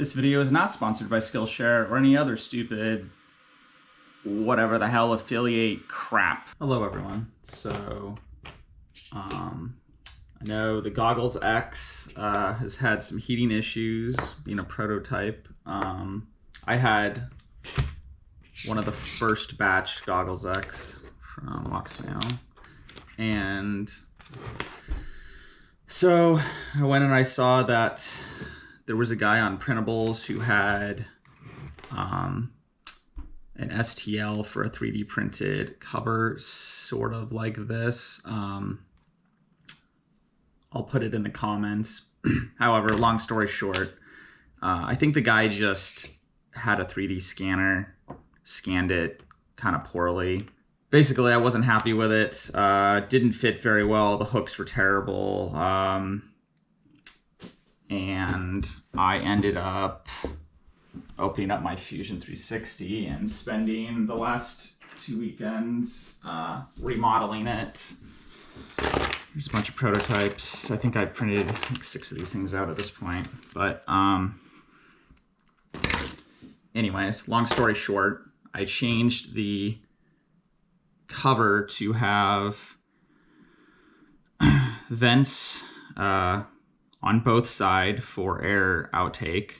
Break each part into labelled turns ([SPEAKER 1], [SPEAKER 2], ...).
[SPEAKER 1] This video is not sponsored by Skillshare or any other stupid whatever the hell affiliate crap. Hello everyone. So I know the Goggles X has had some heating issues being a prototype. I had one of the first batch Goggles X from Walksnail, and so I went and I saw that there was a guy on printables who had an STL for a 3D printed cover, sort of like this. I'll put it in the comments. However, long story short, I think the guy just had a 3D scanner, scanned it kind of poorly. Basically, I wasn't happy with it. Didn't fit very well. The hooks were terrible. And I ended up opening up my Fusion 360 and spending the last 2 weekends remodeling it. There's a bunch of prototypes. I think I've printed like 6 of these things out at this point. But anyways, long story short, I changed the cover to have vents on both sides for air outtake.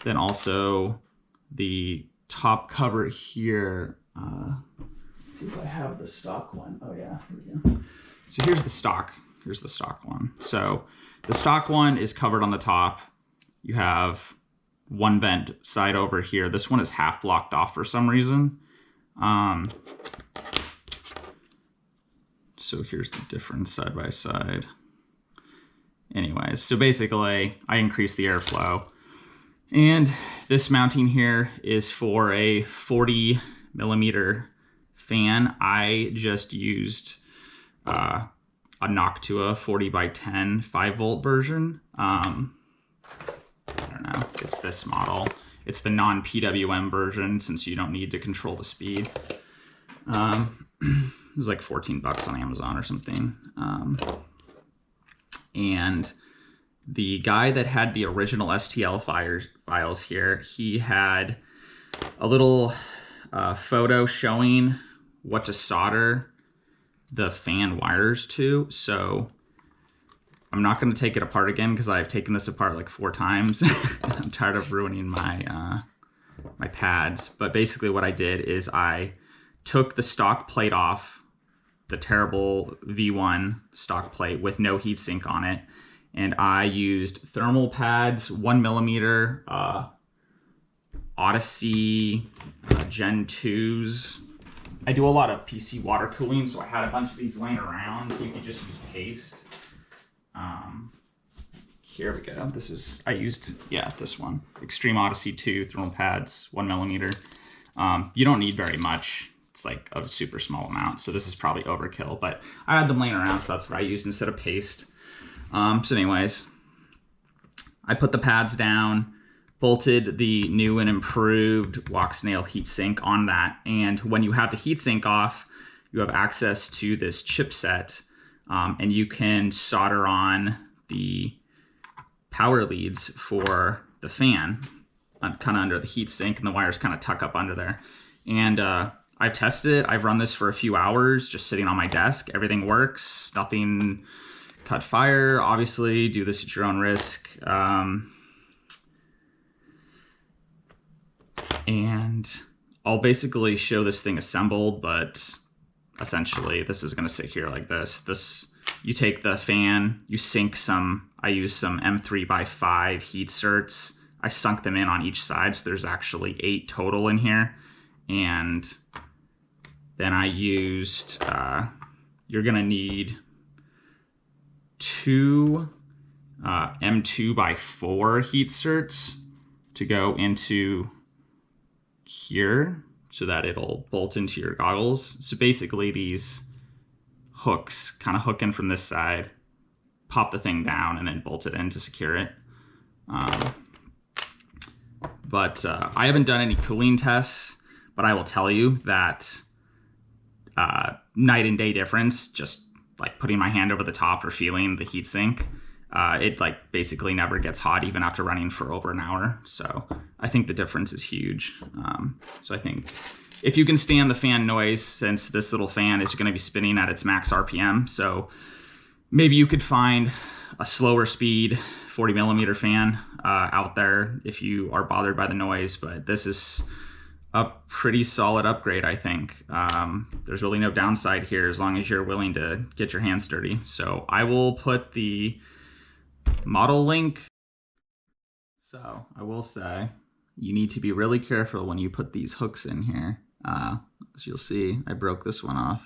[SPEAKER 1] Then also the top cover here. Let's see if I have the stock one. Oh yeah, here we go. So here's the stock. Here's the stock one. So the stock one is covered on the top. You have one vent side over here. This one is half blocked off for some reason. So here's the difference side by side. Anyways, so basically I increased the airflow. And this mounting here is for a 40 millimeter fan. I just used a Noctua 40 by 10 5-volt version. I don't know, it's this model. It's the non-pwm version, since you don't need to control the speed. It was like 14 bucks on Amazon or something. And the guy that had the original STL files here, he had a little photo showing what to solder the fan wires to. So I'm not going to take it apart again because I've taken this apart like 4 times. I'm tired of ruining my my pads. But basically what I did is I took the stock plate off, the terrible V1 stock plate with no heatsink on it, and I used thermal pads, 1 millimeter Odyssey Gen 2s. I do a lot of PC water cooling, so I had a bunch of these laying around. You could just use paste. Here we go. This is, I used, yeah, this one. Extreme Odyssey 2 thermal pads, 1 millimeter. You don't need very much. It's like a super small amount, so this is probably overkill, but I had them laying around, so that's what I used instead of paste. So anyways, I put the pads down, bolted the new and improved Walksnail heatsink on that, and when you have the heatsink off, you have access to this chipset, and you can solder on the power leads for the fan, kind of under the heatsink, and the wires kind of tuck up under there. And I've tested it. I've run this for a few hours, just sitting on my desk. Everything works. Nothing caught fire. Obviously, do this at your own risk. And I'll basically show this thing assembled, but essentially this is going to sit here like this. You take the fan, you sink some, I use some M3x5 heat certs. I sunk them in on each side, so there's actually 8 total in here. And then I used, you're gonna need 2 M2x4 heat certs to go into here so that it'll bolt into your goggles. So basically these hooks kind of hook in from this side, pop the thing down, and then bolt it in to secure it. But I haven't done any cooling tests, but I will tell you that night and day difference, just like putting my hand over the top or feeling the heatsink. it like basically never gets hot even after running for over an hour. So I think the difference is huge. So I think if you can stand the fan noise, since this little fan is going to be spinning at its max RPM, so maybe you could find a slower speed 40 millimeter fan out there if you are bothered by the noise, but this is a pretty solid upgrade, I think. There's really no downside here as long as you're willing to get your hands dirty. So I will put the model link. So I will say you need to be really careful when you put these hooks in here. As you'll see, I broke this one off.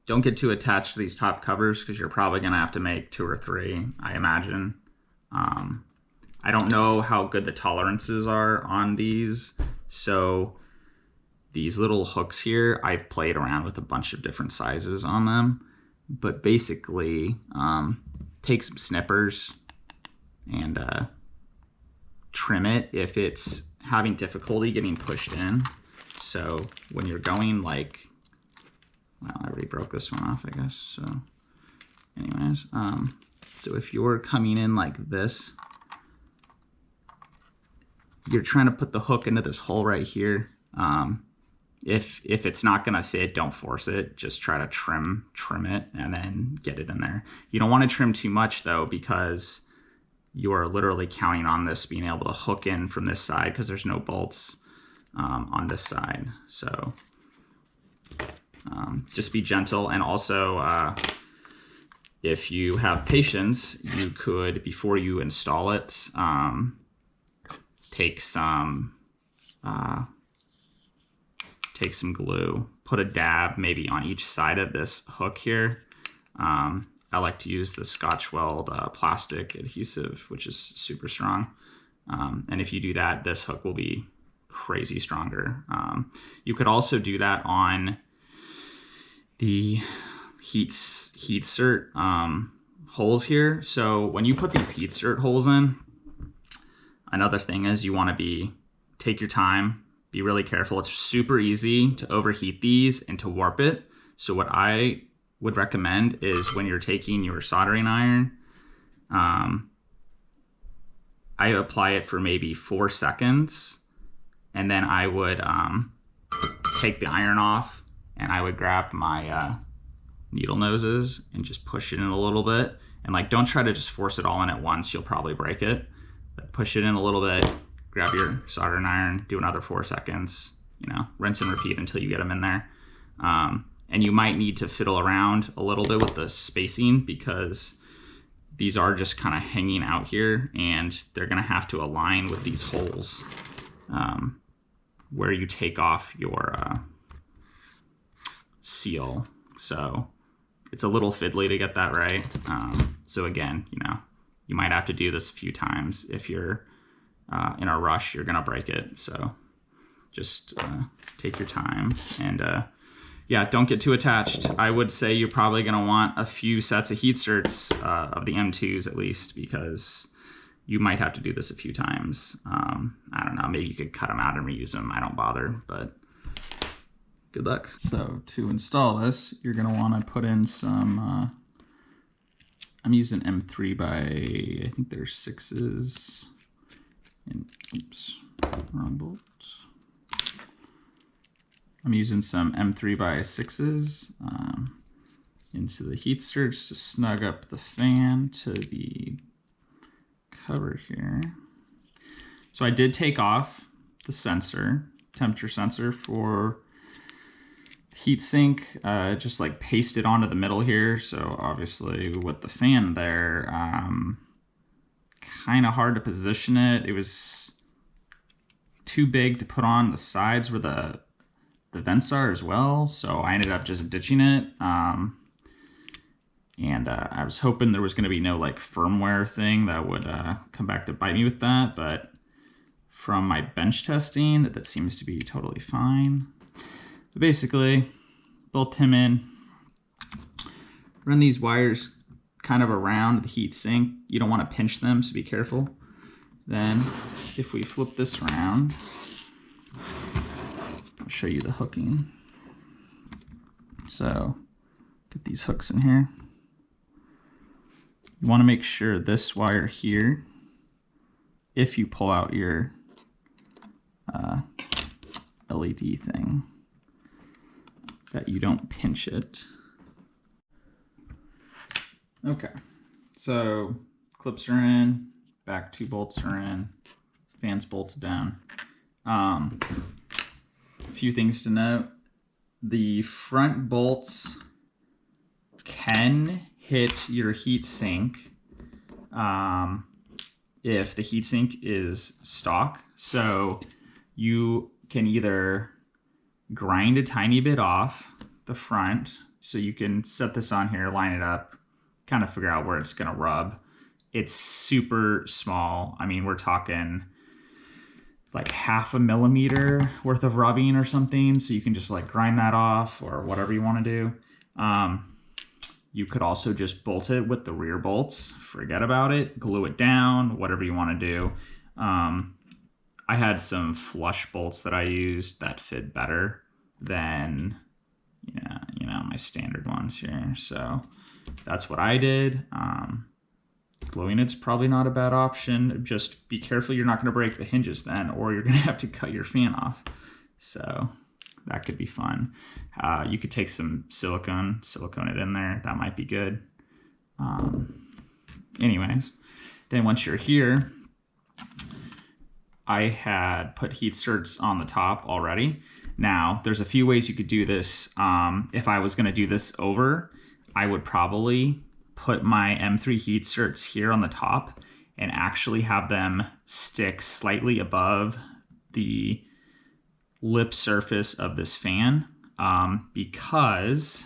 [SPEAKER 1] Don't get too attached to these top covers because you're probably gonna have to make 2 or 3, I imagine. I don't know how good the tolerances are on these. So these little hooks here, I've played around with a bunch of different sizes on them, but basically take some snippers and trim it if it's having difficulty getting pushed in. So when you're going like, well, I already broke this one off, I guess. So anyways, so if you're coming in like this, you're trying to put the hook into this hole right here. If it's not gonna fit, don't force it. Just try to trim it and then get it in there. You don't want to trim too much though, because you are literally counting on this being able to hook in from this side because there's no bolts on this side. So just be gentle. And also, if you have patience, you could, before you install it, take some glue, put a dab maybe on each side of this hook here. I like to use the Scotch Weld plastic adhesive, which is super strong. And if you do that, this hook will be crazy stronger. You could also do that on the heat cert holes here. So when you put these heat cert holes in, another thing is you want to take your time, be really careful. It's super easy to overheat these and to warp it. So what I would recommend is when you're taking your soldering iron, I apply it for maybe 4 seconds, and then I would take the iron off, and I would grab my needle noses and just push it in a little bit. And like, don't try to just force it all in at once. You'll probably break it. But push it in a little bit, grab your soldering iron, do another 4 seconds, rinse and repeat until you get them in there. And you might need to fiddle around a little bit with the spacing because these are just kind of hanging out here and they're gonna have to align with these holes where you take off your seal. So it's a little fiddly to get that right. So again, you might have to do this a few times. If you're in a rush, you're gonna break it. So just take your time and yeah, don't get too attached. I would say you're probably gonna want a few sets of heat certs of the M2s at least, because you might have to do this a few times. I don't know, maybe you could cut them out and reuse them. I don't bother, but good luck. So to install this, you're gonna wanna put in some, I'm using M3 by, I think they're 6s. And, oops, wrong bolt. I'm using some M3 by 6s into the heat certs to snug up the fan to the cover here. So I did take off the sensor, temperature sensor for heat sink, just like paste it onto the middle here. So obviously with the fan there, kind of hard to position it. It was too big to put on the sides where the vents are as well. So I ended up just ditching it. And I was hoping there was going to be no like firmware thing that would come back to bite me with that. But from my bench testing, that seems to be totally fine. But basically, bolt him in, run these wires kind of around the heat sink. You don't want to pinch them, so be careful. Then if we flip this around, I'll show you the hooking. So get these hooks in here. You want to make sure this wire here, if you pull out your LED thing, that you don't pinch it. Okay, so clips are in, back 2 bolts are in, fans bolted down. A few things to note. The front bolts can hit your heat sink if the heat sink is stock. So you can either grind a tiny bit off the front, so you can set this on here, line it up, kind of figure out where it's gonna rub. It's super small. I mean, we're talking like 0.5 millimeter worth of rubbing or something. So you can just like grind that off or whatever you want to do. You could also just bolt it with the rear bolts, forget about it, glue it down, whatever you want to do. I had some flush bolts that I used that fit better than, my standard ones here. So that's what I did. Gluing it's probably not a bad option. Just be careful you're not going to break the hinges then, or you're going to have to cut your fan off. So that could be fun. You could take some silicone it in there. That might be good. Anyways, then once you're here, I had put heat certs on the top already. Now, there's a few ways you could do this. If I was going to do this over, I would probably put my M3 heat certs here on the top and actually have them stick slightly above the lip surface of this fan, because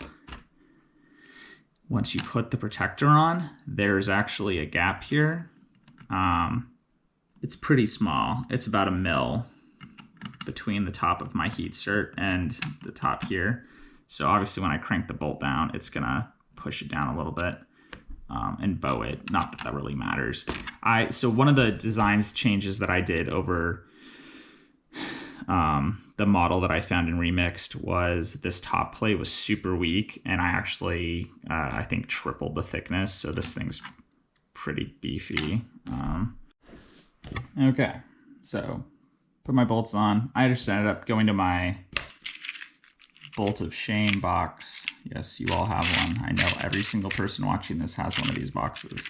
[SPEAKER 1] once you put the protector on, there's actually a gap here. It's pretty small. It's about 1 mil between the top of my heat cert and the top here. So obviously when I crank the bolt down, it's gonna push it down a little bit and bow it. Not that that really matters. So one of the designs changes that I did over the model that I found in Remixed was this top plate was super weak, and I actually, I think, tripled the thickness. So this thing's pretty beefy. Okay, so put my bolts on. I just ended up going to my bolt of shame box. Yes, you all have one. I know every single person watching this has one of these boxes.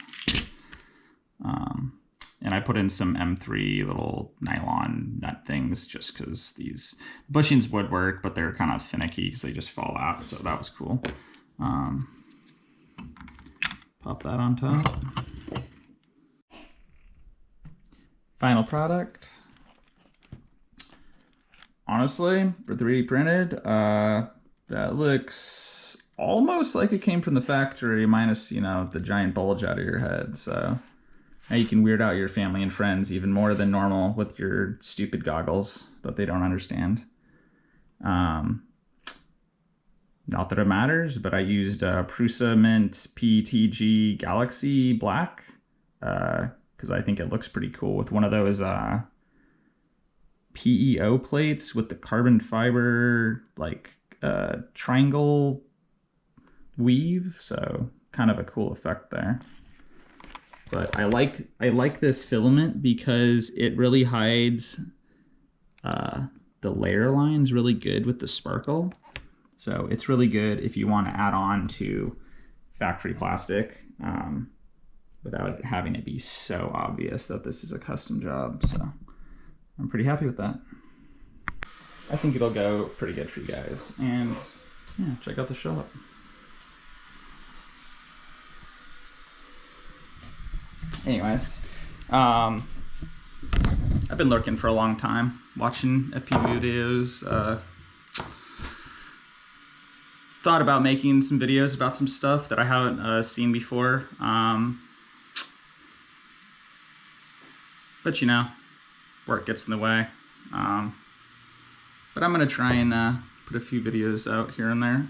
[SPEAKER 1] And I put in some M3 little nylon nut things just because these bushings would work, but they're kind of finicky because they just fall out. So that was cool. Pop that on top. Final product. Honestly, for 3D printed, that looks almost like it came from the factory, minus, the giant bulge out of your head. So now you can weird out your family and friends even more than normal with your stupid goggles that they don't understand. Not that it matters, but I used Prusa Mint PTG Galaxy Black because I think it looks pretty cool with one of those PEO plates with the carbon fiber triangle weave. So kind of a cool effect there. But I like this filament because it really hides the layer lines really good with the sparkle. So it's really good if you want to add on to factory plastic without having it be so obvious that this is a custom job. So I'm pretty happy with that. I think it'll go pretty good for you guys. And yeah, check out the shop. Anyways, I've been lurking for a long time, watching FPV videos. Thought about making some videos about some stuff that I haven't seen before. But work gets in the way. But I'm gonna try and put a few videos out here and there.